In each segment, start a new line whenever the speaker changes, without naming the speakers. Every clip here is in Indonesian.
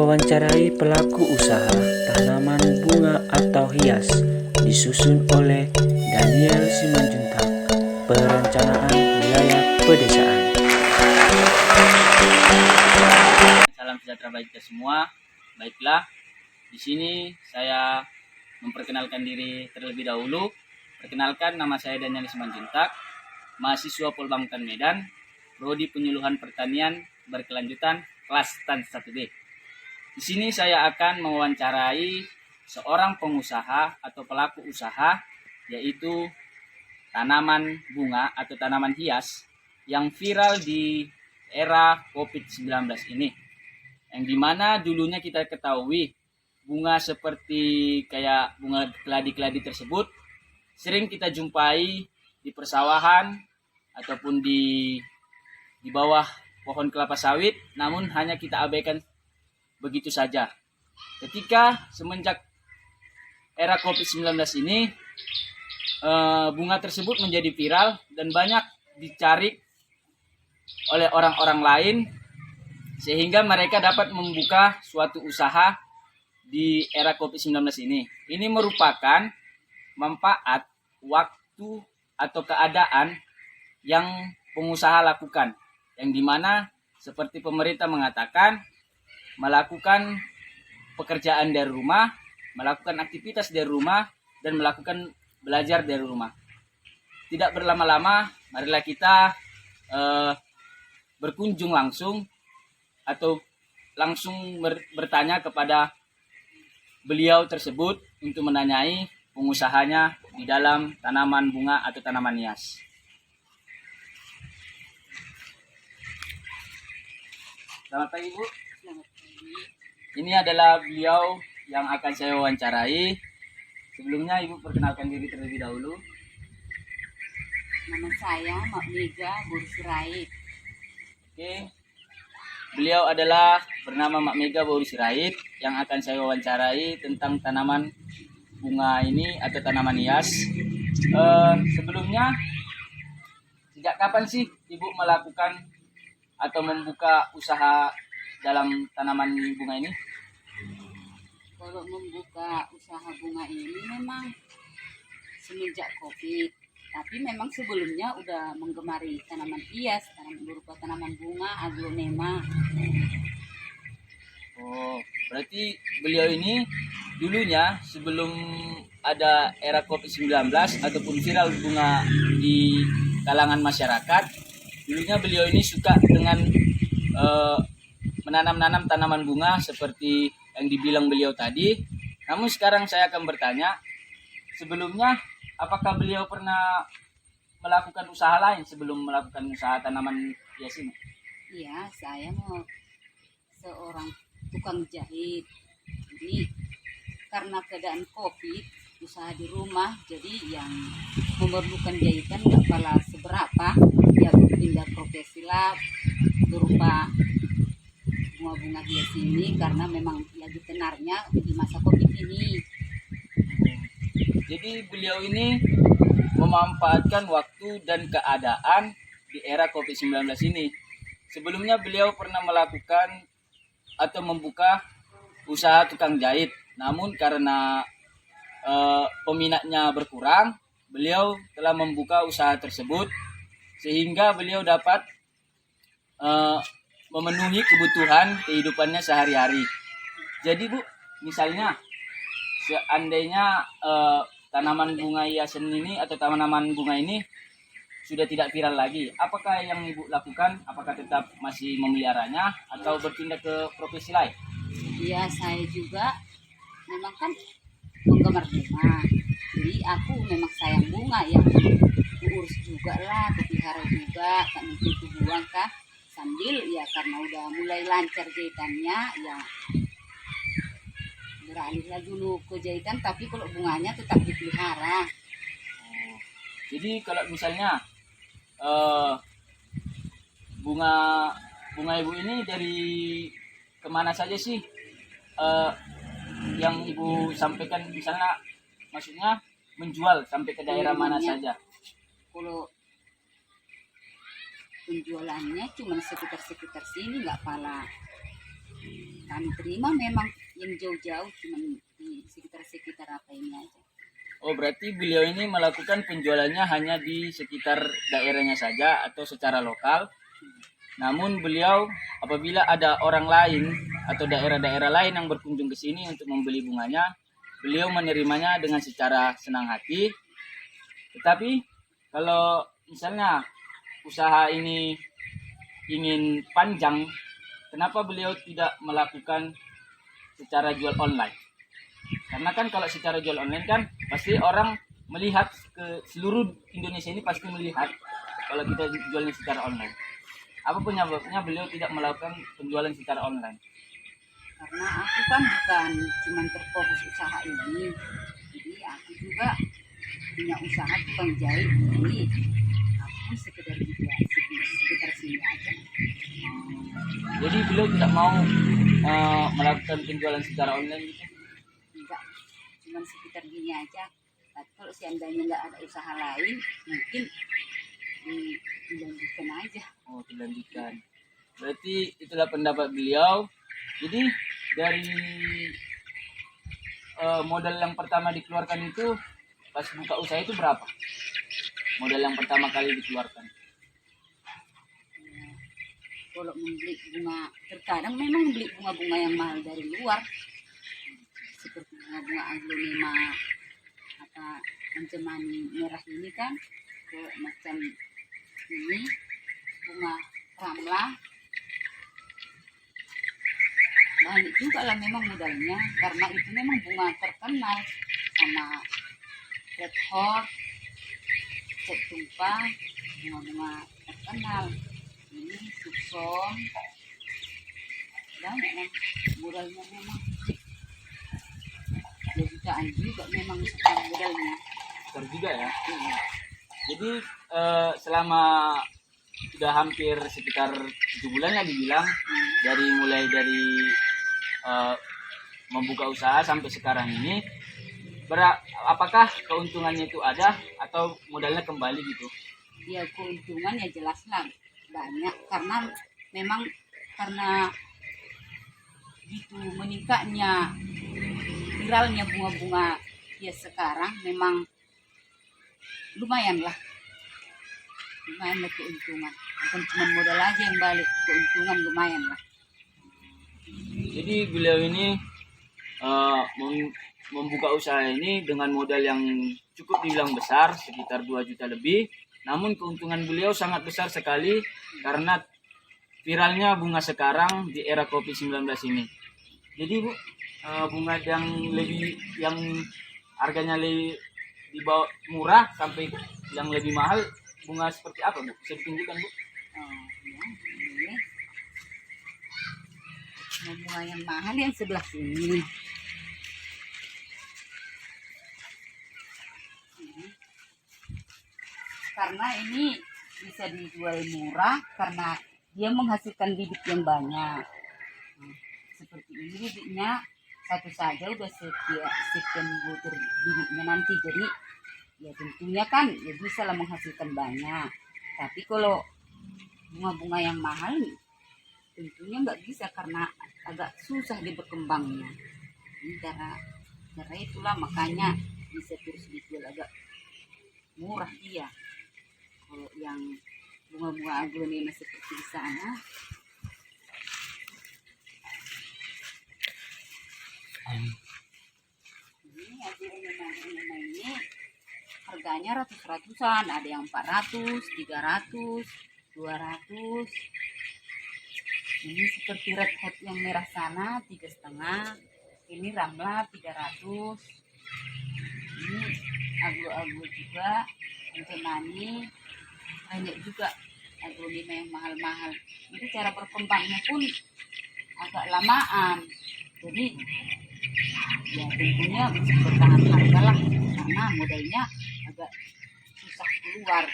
mewawancarai pelaku usaha tanaman bunga atau hias, disusun oleh Daniel Simanjuntak, Perencanaan Wilayah Pedesaan.
Salam sejahtera bagi kita semua. Baiklah, di sini saya memperkenalkan diri terlebih dahulu. Perkenalkan, nama saya Daniel Simanjuntak, mahasiswa Polbangtan Medan, Prodi Penyuluhan Pertanian Berkelanjutan kelas STAN 1B. Di sini saya akan mewawancarai seorang pengusaha atau pelaku usaha, yaitu tanaman bunga atau tanaman hias yang viral di era COVID-19 ini. Yang dimana dulunya kita ketahui bunga seperti kayak bunga keladi-keladi tersebut sering kita jumpai di persawahan ataupun di bawah pohon kelapa sawit, namun hanya kita abaikan begitu saja. Ketika semenjak era COVID-19 ini, bunga tersebut menjadi viral dan banyak dicari oleh orang-orang lain, sehingga mereka dapat membuka suatu usaha di era COVID-19 ini. Ini merupakan manfaat waktu atau keadaan yang pengusaha lakukan, yang dimana seperti pemerintah mengatakan melakukan pekerjaan dari rumah, melakukan aktivitas dari rumah, dan melakukan belajar dari rumah. Tidak berlama-lama, marilah kita berkunjung langsung atau langsung bertanya kepada beliau tersebut untuk menanyai pengusahanya di dalam tanaman bunga atau tanaman hias. Selamat pagi, Bu.
Selamat pagi.
Ini adalah beliau yang akan saya wawancarai. Sebelumnya Ibu perkenalkan diri terlebih dahulu.
Nama saya Mak Mega Buru Sirait.
Oke. Beliau adalah bernama Mak Mega Buru Sirait yang akan saya wawancarai tentang tanaman bunga ini atau tanaman hias. Sebelumnya, sejak kapan sih Ibu melakukan atau membuka usaha dalam tanaman bunga ini?
Kalau membuka usaha bunga ini memang semenjak COVID. Tapi memang sebelumnya udah menggemari tanaman hias, berupa tanaman bunga, aglonema.
Oh, berarti beliau ini dulunya sebelum ada era COVID-19 ataupun viral bunga di kalangan masyarakat, dulunya beliau ini suka dengan menanam-nanam tanaman bunga seperti yang dibilang beliau tadi. Namun sekarang saya akan bertanya, sebelumnya apakah beliau pernah melakukan usaha lain sebelum melakukan usaha tanaman hias ini?
Iya, saya mau seorang tukang jahit. Jadi karena keadaan COVID, usaha di rumah, jadi yang memerlukan jahitan nggak pala seberapa, ya pindah profesi lah berupa bunga-bunga hias ini karena memang lagi tenarnya di masa COVID ini.
Jadi beliau ini memanfaatkan waktu dan keadaan di era COVID-19 ini. Sebelumnya beliau pernah melakukan atau membuka usaha tukang jahit. Namun karena peminatnya berkurang, beliau telah membuka usaha tersebut sehingga beliau dapat memenuhi kebutuhan kehidupannya sehari-hari. Jadi Bu, misalnya seandainya tanaman bunga hiasan ini atau tanaman bunga ini sudah tidak viral lagi, apakah yang Ibu lakukan? Apakah tetap masih memeliharanya atau berpindah ke profesi lain?
Iya, saya juga memang kan penggemar bunga. Jadi aku memang sayang bunga ya. Urus juga lah, pelihara juga, tak mungkin buang kah. Sambil ya karena udah mulai lancar jahitannya ya beralihlah dulu ke jahitan, tapi kalau bunganya tetap dipelihara.
Jadi kalau misalnya bunga Ibu ini dari kemana saja sih yang Ibu sampaikan, misalnya maksudnya menjual sampai ke daerah mana saja?
Kalau penjualannya cuma sekitar sini nggak pala kami terima memang yang jauh-jauh, cuma di sekitar-sekitar apa ini aja.
Oh, berarti beliau ini melakukan penjualannya hanya di sekitar daerahnya saja atau secara lokal. Namun beliau apabila ada orang lain atau daerah-daerah lain yang berkunjung ke sini untuk membeli bunganya, beliau menerimanya dengan secara senang hati. Tetapi kalau misalnya usaha ini ingin panjang, kenapa beliau tidak melakukan secara jual online? Karena kan kalau secara jual online kan pasti orang melihat ke seluruh Indonesia ini pasti melihat kalau kita jualnya secara online. Apa penyebabnya beliau tidak melakukan penjualan secara online?
Karena aku kan bukan cuma terfokus usaha ini, jadi aku juga punya usaha tukang jahit, jadi aku sekedar juga sekitar sini aja.
Jadi beliau tidak mau melakukan penjualan secara online gitu.
Enggak, cuma sekitar gini aja. Tapi kalau seandainya nggak ada usaha lain, mungkin dilanjutkan aja.
Oh, dilanjutkan. Berarti itulah pendapat beliau. Jadi dari modal yang pertama dikeluarkan itu pas buka usaha itu berapa? Modal yang pertama kali dikeluarkan.
Kalau membeli bunga, terkadang memang beli bunga-bunga yang mahal dari luar, seperti bunga-bunga aglonema apa mencemani merah ini kan, ke macam ini bunga ramla, banyak juga lah memang modalnya, karena itu memang bunga terkenal sama red heart, cat tumpah, bunga-bunga terkenal. Ini sukson, banyak kan modalnya memang. 2 jutaan juga memang sekarang modalnya.
Besar juga ya.
Iya.
Jadi selama sudah hampir sekitar 7 bulan lah dibilang, mulai dari membuka usaha sampai sekarang ini, apakah keuntungannya itu ada atau modalnya kembali gitu?
Ya keuntungan ya jelas lah banyak, karena memang karena gitu meningkatnya viralnya bunga-bunga ya sekarang, memang lumayan lah keuntungan, bukan cuma modal aja yang balik, keuntungan lumayan lah.
Jadi beliau ini membuka usaha ini dengan modal yang cukup dibilang besar, sekitar 2 juta lebih. Namun keuntungan beliau sangat besar sekali karena viralnya bunga sekarang di era COVID-19 ini. Jadi Bu, bunga yang harganya di bawah murah sampai yang lebih mahal, bunga seperti apa Bu? Bisa ditunjukkan Bu?
Ya, ini bunga yang mahal yang sebelah sini. Karena ini bisa dijual murah karena dia menghasilkan bibit yang banyak. Seperti ini bibitnya satu saja udah sekian butir bibitnya nanti, jadi ya tentunya kan ya bisa lah menghasilkan banyak. Tapi kalau bunga-bunga yang mahal tentunya nggak bisa karena agak susah dia berkembangnya. Ini cara itulah makanya bisa terus dijual agak murah dia. Kalau yang bunga-bunga aglonema seperti di sana, ini aglonema ini harganya ratus-ratusan, ada yang 400, 300, 200. Ini seperti red hot yang merah sana 3,5, ini ramla 300. Ini aglo-aglo juga mencemani, banyak juga aglonema yang mahal-mahal. Jadi cara berkembangnya pun agak lamaan. Jadi ya tentunya bisa bertahan harga lah karena modalnya agak susah keluar.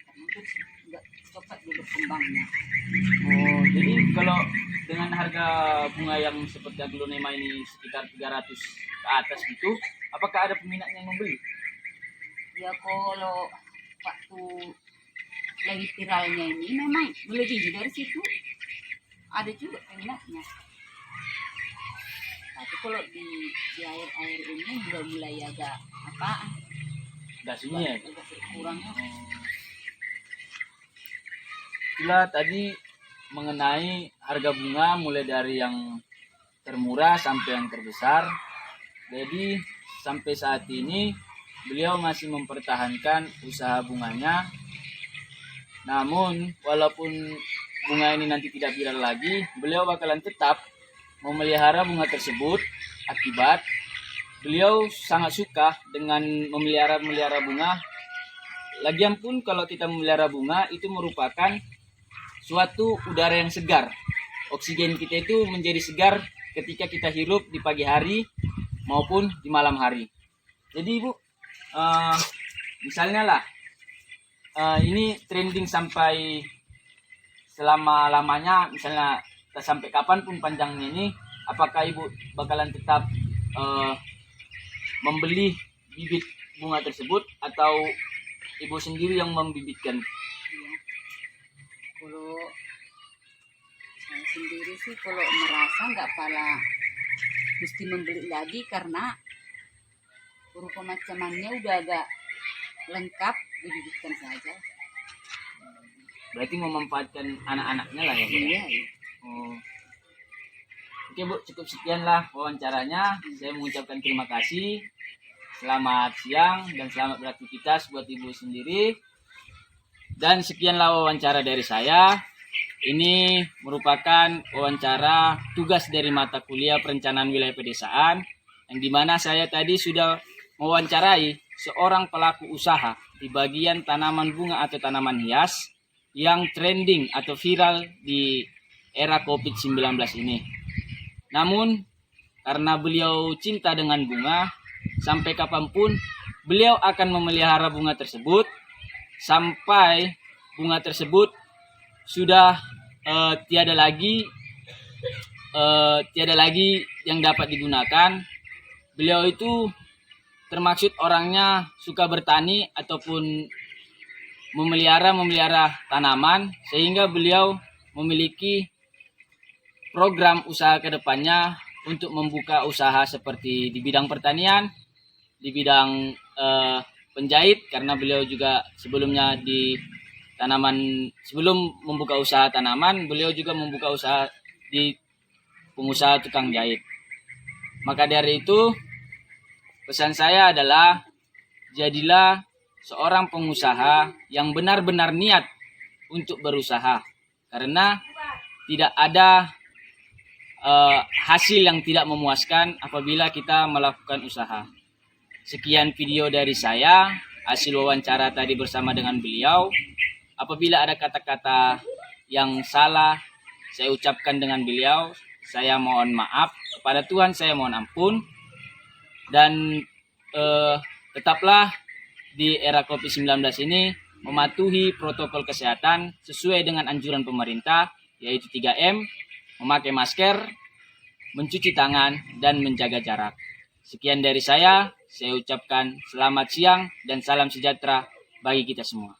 Karena terus nggak cepat dia berkembangnya.
Oh, jadi kalau dengan harga bunga yang seperti aglonema ini sekitar 300 ke atas itu, apakah ada peminat yang membeli?
Ya kalau waktu lagi viralnya ini memang melebihi dari situ, ada juga peminatnya. Tapi kalau di air-air ini mulai agak apaan?
Udah sunyi ya.
Agak berkurang ya.
Itulah tadi mengenai harga bunga mulai dari yang termurah sampai yang terbesar. Jadi sampai saat ini beliau masih mempertahankan usaha bunganya. Namun walaupun bunga ini nanti tidak viral lagi, beliau bakalan tetap memelihara bunga tersebut akibat beliau sangat suka dengan memelihara bunga. Lagian pun kalau kita memelihara bunga itu merupakan suatu udara yang segar. Oksigen kita itu menjadi segar ketika kita hirup di pagi hari maupun di malam hari. Jadi Ibu, misalnya lah, ini trending sampai selama-lamanya, misalnya sampai kapanpun panjangnya ini, apakah Ibu bakalan tetap membeli bibit bunga tersebut atau Ibu sendiri yang membibitkan?
Iya. Kalau saya sendiri sih kalau merasa nggak pala mesti membeli lagi karena rupa macamannya udah agak lengkap, dibibitkan saja.
Berarti memanfaatkan anak-anaknya lah ya Bu?
Iya, iya.
Oh. Oke Bu, cukup sekian lah wawancaranya. Saya mengucapkan terima kasih. Selamat siang dan selamat beraktivitas buat Ibu sendiri. Dan sekianlah wawancara dari saya. Ini merupakan wawancara tugas dari mata kuliah Perencanaan Wilayah Pedesaan, yang dimana saya tadi sudah mewawancarai seorang pelaku usaha di bagian tanaman bunga atau tanaman hias yang trending atau viral di era COVID-19 ini. Namun, karena beliau cinta dengan bunga, sampai kapanpun beliau akan memelihara bunga tersebut sampai bunga tersebut sudah tiada lagi yang dapat digunakan. Beliau itu termaksud orangnya suka bertani ataupun memelihara tanaman, sehingga beliau memiliki program usaha ke depannya untuk membuka usaha seperti di bidang pertanian, di bidang penjahit, karena beliau juga sebelumnya di tanaman, sebelum membuka usaha tanaman, beliau juga membuka usaha di pengusaha tukang jahit. Maka dari itu, pesan saya adalah jadilah seorang pengusaha yang benar-benar niat untuk berusaha, karena tidak ada hasil yang tidak memuaskan apabila kita melakukan usaha. Sekian video dari saya, hasil wawancara tadi bersama dengan beliau. Apabila ada kata-kata yang salah saya ucapkan dengan beliau, saya mohon maaf. Kepada Tuhan saya mohon ampun. Dan tetaplah di era COVID-19 ini mematuhi protokol kesehatan sesuai dengan anjuran pemerintah, yaitu 3M, memakai masker, mencuci tangan, dan menjaga jarak. Sekian dari saya ucapkan selamat siang dan salam sejahtera bagi kita semua.